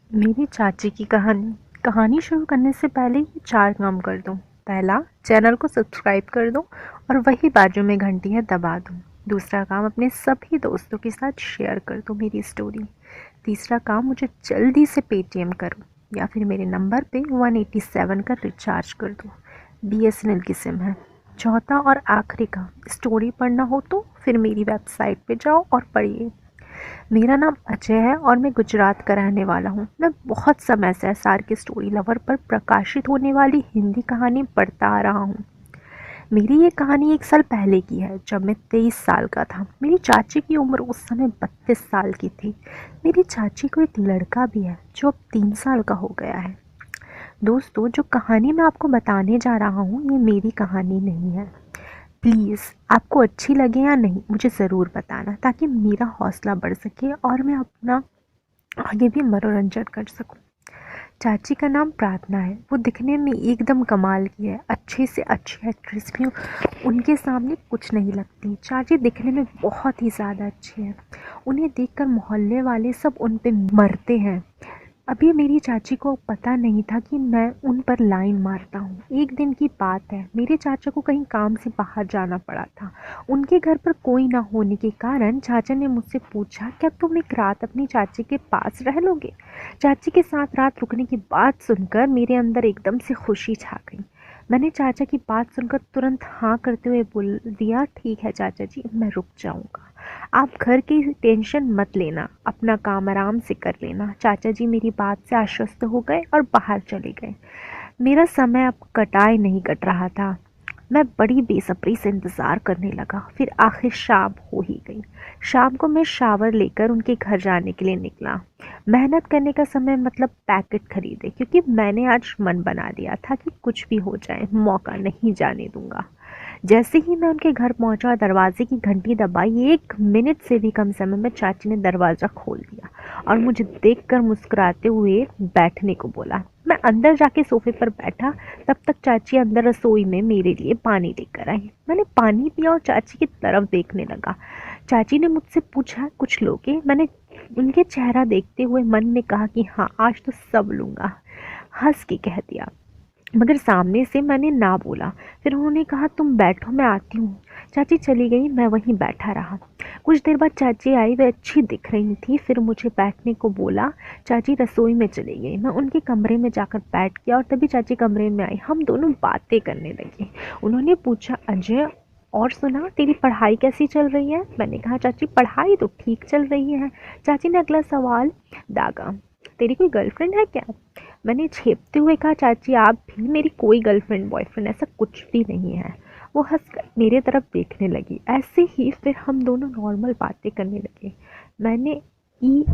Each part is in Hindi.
मेरी चाची की कहानी। कहानी शुरू करने से पहले ये 4 काम कर दो। पहला, चैनल को सब्सक्राइब कर दो और वही बाजू में घंटी है दबा दो। दूसरा काम, अपने सभी दोस्तों के साथ शेयर कर दो मेरी स्टोरी। तीसरा काम, मुझे जल्दी से पेटीएम करो या फिर मेरे नंबर पे 187 का रिचार्ज कर दो। BSNL की सिम है। चौथा और आखिरी काम, स्टोरी पढ़ना हो तो फिर मेरी वेबसाइट पे जाओ और पढ़िए। मेरा नाम अजय है और मैं गुजरात का रहने वाला हूँ। मैं बहुत समय से एसआर के स्टोरी लवर पर प्रकाशित होने वाली हिंदी कहानी पढ़ता आ रहा हूँ। मेरी ये कहानी 1 साल पहले की है, जब मैं 23 साल का था। मेरी चाची की उम्र उस समय 32 साल की थी। मेरी चाची को एक लड़का भी है जो अब 3 साल का हो गया है। दोस्तों, जो कहानी मैं आपको बताने जा रहा हूँ ये मेरी कहानी नहीं है। प्लीज़, आपको अच्छी लगे या नहीं मुझे ज़रूर बताना, ताकि मेरा हौसला बढ़ सके और मैं अपना आगे भी मनोरंजन कर सकूं। चाची का नाम प्रार्थना है। वो दिखने में एकदम कमाल की है। अच्छे से अच्छी एक्ट्रेस भी उनके सामने कुछ नहीं लगती। चाची दिखने में बहुत ही ज़्यादा अच्छी है। उन्हें देखकर मोहल्ले वाले सब उन पे मरते हैं। अभी मेरी चाची को पता नहीं था कि मैं उन पर लाइन मारता हूँ। एक दिन की बात है, मेरे चाचा को कहीं काम से बाहर जाना पड़ा था। उनके घर पर कोई ना होने के कारण चाचा ने मुझसे पूछा, क्या तुम एक रात अपनी चाची के पास रह लोगे? चाची के साथ रात रुकने की बात सुनकर मेरे अंदर एकदम से खुशी छा गई। मैंने चाचा की बात सुनकर तुरंत हाँ करते हुए बोल दिया, ठीक है चाचा जी, मैं रुक जाऊँगा। आप घर की टेंशन मत लेना, अपना काम आराम से कर लेना। चाचा जी मेरी बात से आश्वस्त हो गए और बाहर चले गए। मेरा समय अब कटाए नहीं कट रहा था। मैं बड़ी बेसब्री से इंतज़ार करने लगा। फिर आखिर शाम हो ही गई। शाम को मैं शावर लेकर उनके घर जाने के लिए निकला। मेहनत करने का समय मतलब पैकेट खरीदे, क्योंकि मैंने आज मन बना लिया था कि कुछ भी हो जाए मौका नहीं जाने दूंगा। जैसे ही मैं उनके घर पहुंचा और दरवाजे की घंटी दबाई, 1 मिनट से भी कम समय में चाची ने दरवाज़ा खोल दिया और मुझे देखकर मुस्कुराते हुए बैठने को बोला। मैं अंदर जाके सोफे पर बैठा। तब तक चाची अंदर रसोई में मेरे लिए पानी लेकर आई। मैंने पानी पिया और चाची की तरफ देखने लगा। चाची ने मुझसे पूछा, कुछ लोगे? मैंने उनके चेहरा देखते हुए मन में कहा कि हाँ, आज तो सब लूँगा। हंस के कह दिया, मगर सामने से मैंने ना बोला। फिर उन्होंने कहा, तुम बैठो, मैं आती हूँ। चाची चली गई, मैं वहीं बैठा रहा। कुछ देर बाद चाची आई। वह अच्छी दिख रही थी। फिर मुझे बैठने को बोला। चाची रसोई में चली गई। मैं उनके कमरे में जाकर बैठ गया और तभी चाची कमरे में आई। हम दोनों बातें करने लगे। उन्होंने पूछा, अजय, और सुना, तेरी पढ़ाई कैसी चल रही है? मैंने कहा, चाची पढ़ाई तो ठीक चल रही है। चाची ने अगला सवाल दागा, तेरी कोई गर्लफ्रेंड है क्या? मैंने छेपते हुए कहा, चाची आप भी, मेरी कोई गर्लफ्रेंड बॉयफ्रेंड ऐसा कुछ भी नहीं है। वो हंसकर मेरे तरफ देखने लगी। ऐसे ही फिर हम दोनों नॉर्मल बातें करने लगे। मैंने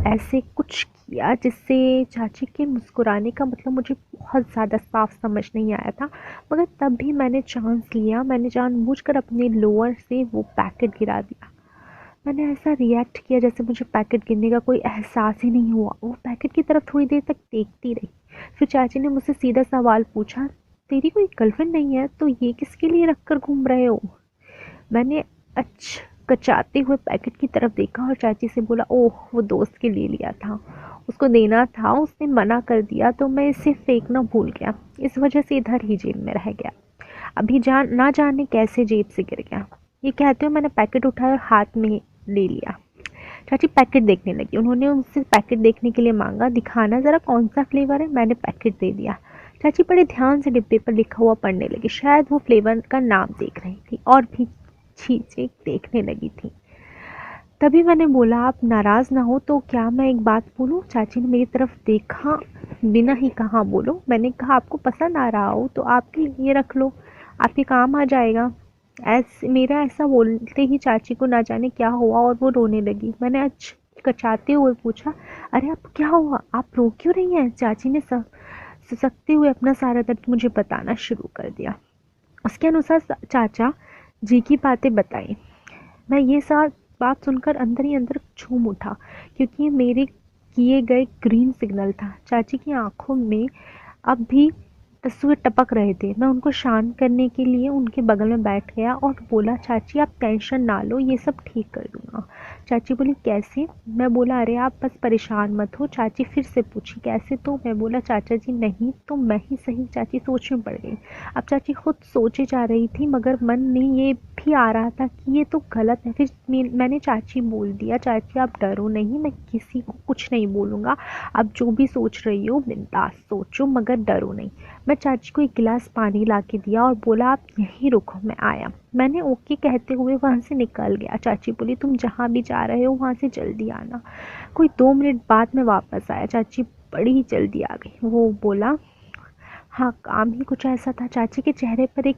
ऐसे कुछ किया जिससे चाची के मुस्कुराने का मतलब मुझे बहुत ज़्यादा साफ समझ नहीं आया था, मगर तब भी मैंने चांस लिया। मैंने जानबूझकर अपने लोअर से वो पैकेट गिरा दिया। मैंने ऐसा रिएक्ट किया जैसे मुझे पैकेट गिरने का कोई एहसास ही नहीं हुआ। वो पैकेट की तरफ थोड़ी देर तक देखती रही। फिर चाची ने मुझसे सीधा सवाल पूछा, तेरी कोई गर्लफ्रेंड नहीं है तो ये किसके लिए रख कर घूम रहे हो? मैंने कचाते हुए पैकेट की तरफ देखा और चाची से बोला, ओह, वो दोस्त के लिए लिया था, उसको देना था, उसने मना कर दिया तो मैं इसे फेंकना भूल गया। इस वजह से इधर ही जेब में रह गया। अभी ना जाने कैसे जेब से गिर गया। ये कहते हुए मैंने पैकेट उठाया और हाथ में ले लिया। चाची पैकेट देखने लगी। उन्होंने मुझसे पैकेट देखने के लिए मांगा। दिखाना ज़रा कौन सा फ्लेवर है। मैंने पैकेट दे दिया। चाची बड़े ध्यान से डिब्बे पर लिखा हुआ पढ़ने लगी। शायद वो फ्लेवर का नाम देख रही थी और भी चीज़ें देखने लगी थी। तभी मैंने बोला, आप नाराज़ ना हो तो क्या मैं एक बात बोलूं? चाची ने मेरी तरफ देखा बिना ही कहा, बोलो। मैंने कहा, आपको पसंद आ रहा हो तो आप भी ये रख लो, आपके काम आ जाएगा। मेरा ऐसा बोलते ही चाची को ना जाने क्या हुआ और वो रोने लगी। मैंने कचाते हुए पूछा, अरे आप क्या हुआ, आप रो क्यों रही हैं? चाची ने सिसकते हुए अपना सारा दर्द मुझे बताना शुरू कर दिया। उसके अनुसार चाचा जी की बातें बताई। मैं ये सारी बात सुनकर अंदर ही अंदर झूम उठा, क्योंकि ये मेरे किए गए ग्रीन सिग्नल था। चाची की आंखों में अब भी आंसू टपक रहे थे। मैं उनको शांत करने के लिए उनके बगल में बैठ गया और बोला, चाची आप टेंशन ना लो, ये सब ठीक कर दूंगा। चाची बोली कैसे? मैं बोला अरे आप बस परेशान मत हो। चाची फिर से पूछी कैसे? तो मैं बोला चाचा जी नहीं तो मैं ही सही। चाची सोच में पड़ गई। अब चाची खुद सोचे जा रही थी मगर मन में ये भी आ रहा था कि ये तो गलत है। फिर मैंने चाची बोल दिया चाची आप डरो नहीं, मैं किसी को कुछ नहीं बोलूँगा, आप जो भी सोच रही हो बिंदास सोचो मगर डरो नहीं। मैं चाची को एक गिलास पानी ला के दिया और बोला आप यहीं रुको मैं आया। मैंने ओके कहते हुए वहाँ से निकल गया। चाची बोली तुम जहाँ भी जा रहे हो वहाँ से जल्दी आना। कोई 2 मिनट बाद मैं वापस आया। चाची बड़ी ही जल्दी आ गई। वो बोला हाँ काम ही कुछ ऐसा था। चाची के चेहरे पर एक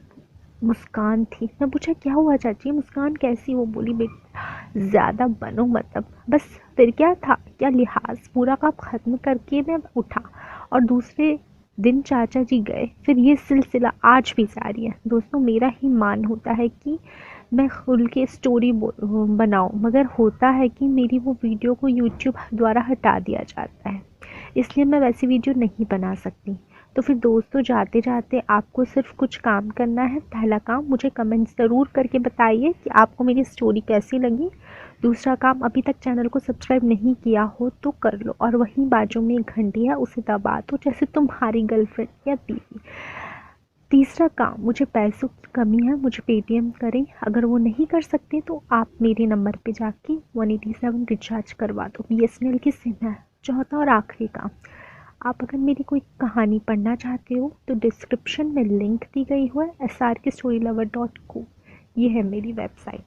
मुस्कान थी। मैं पूछा क्या हुआ चाची, मुस्कान कैसी? वो बोली बेटा ज़्यादा बनो मतलब बस। फिर क्या था, क्या लिहाज। पूरा काम ख़त्म करके मैं उठा और दूसरे दिन चाचा जी गए। फिर ये सिलसिला आज भी जारी है। दोस्तों मेरा ही मान होता है कि मैं खुल के स्टोरी बनाऊं मगर होता है कि मेरी वो वीडियो को यूट्यूब द्वारा हटा दिया जाता है, इसलिए मैं वैसी वीडियो नहीं बना सकती। तो फिर दोस्तों जाते जाते आपको सिर्फ कुछ काम करना है। पहला काम मुझे कमेंट ज़रूर करके बताइए कि आपको मेरी स्टोरी कैसी लगी। दूसरा काम अभी तक चैनल को सब्सक्राइब नहीं किया हो तो कर लो और वहीं बाजू में एक घंटी है उसे दबा दो जैसे तुम्हारी गर्लफ्रेंड या बीवी। तीसरा काम मुझे पैसों की कमी है, मुझे पेटीएम करें। अगर वो नहीं कर सकते तो आप मेरे नंबर पे जाके 187 रिचार्ज करवा दो, BSNL की सिम है। चौथा और आखिरी काम, आप अगर मेरी कोई कहानी पढ़ना चाहते हो तो डिस्क्रिप्शन में लिंक दी गई हुआ है srkstorylover.co। ये है मेरी वेबसाइट।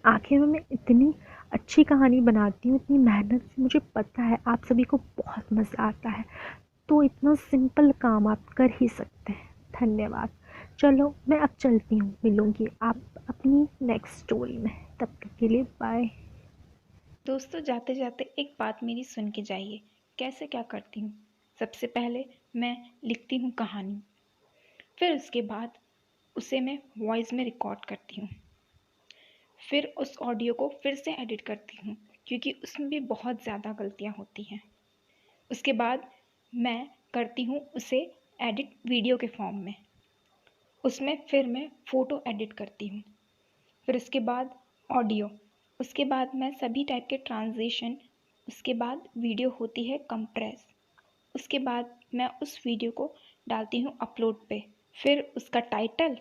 आखिर में मैं इतनी अच्छी कहानी बनाती हूँ, इतनी मेहनत से, मुझे पता है आप सभी को बहुत मज़ा आता है। तो इतना सिंपल काम आप कर ही सकते हैं। धन्यवाद। चलो मैं अब चलती हूँ, मिलूँगी आप अपनी नेक्स्ट स्टोरी में। तब तक के लिए बाय। दोस्तों जाते जाते एक बात मेरी सुन के जाइए कैसे क्या करती हूँ। सबसे पहले मैं लिखती हूँ कहानी, फिर उसके बाद उसे मैं वॉइस में रिकॉर्ड करती हूँ, फिर उस ऑडियो को फिर से एडिट करती हूँ क्योंकि उसमें भी बहुत ज़्यादा गलतियाँ होती हैं। उसके बाद मैं करती हूँ उसे एडिट वीडियो के फॉर्म में, उसमें फिर मैं फ़ोटो एडिट करती हूँ, फिर उसके बाद ऑडियो, उसके बाद मैं सभी टाइप के ट्रांजिशन, उसके बाद वीडियो होती है कंप्रेस, उसके बाद मैं उस वीडियो को डालती हूँ अपलोड पे, फिर उसका टाइटल,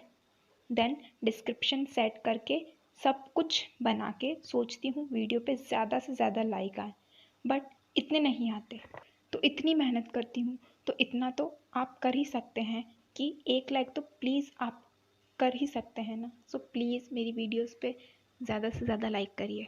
देन डिस्क्रिप्शन सेट करके सब कुछ बना के सोचती हूँ वीडियो पे ज़्यादा से ज़्यादा लाइक आए, बट इतने नहीं आते। तो इतनी मेहनत करती हूँ तो इतना तो आप कर ही सकते हैं कि 1 लाइक तो प्लीज़ आप कर ही सकते हैं ना। सो प्लीज़ मेरी वीडियोस पे ज़्यादा से ज़्यादा लाइक करिए।